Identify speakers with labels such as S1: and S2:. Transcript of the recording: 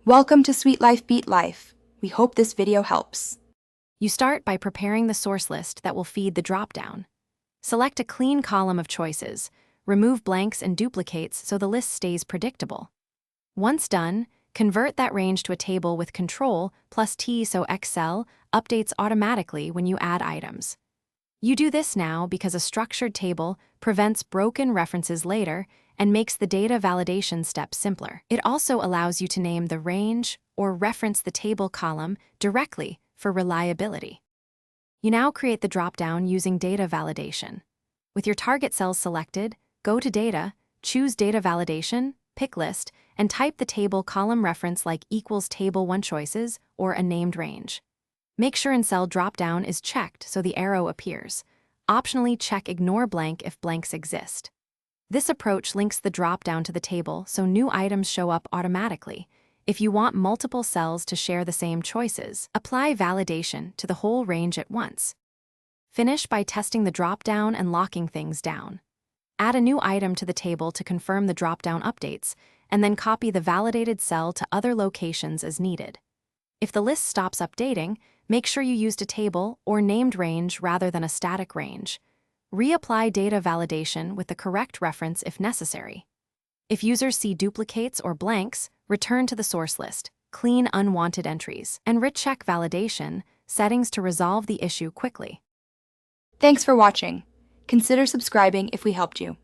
S1: Welcome to Sweet Life Beat Life. We hope this video helps.
S2: You start by preparing the source list that will feed the dropdown. Select a clean column of choices, remove blanks and duplicates so the list stays predictable. Once done, convert that range to a table with Ctrl+T so Excel updates automatically when you add items. You do this now because a structured table prevents broken references later and makes the data validation step simpler. It also allows you to name the range or reference the table column directly for reliability. You now create the dropdown using data validation. With your target cells selected, go to Data, choose Data Validation, pick List, and type the table column reference like equals Table 1 choices or a named range. Make sure in cell dropdown is checked so the arrow appears. Optionally check Ignore blank if blanks exist. This approach links the dropdown to the table so new items show up automatically. If you want multiple cells to share the same choices, apply validation to the whole range at once. Finish by testing the dropdown and locking things down. Add a new item to the table to confirm the dropdown updates, and then copy the validated cell to other locations as needed. If the list stops updating, make sure you used a table or named range rather than a static range. Reapply data validation with the correct reference if necessary. If users see duplicates or blanks, return to the source list, clean unwanted entries, and recheck validation settings to resolve the issue quickly.
S1: Thanks for watching. Consider subscribing if we helped you.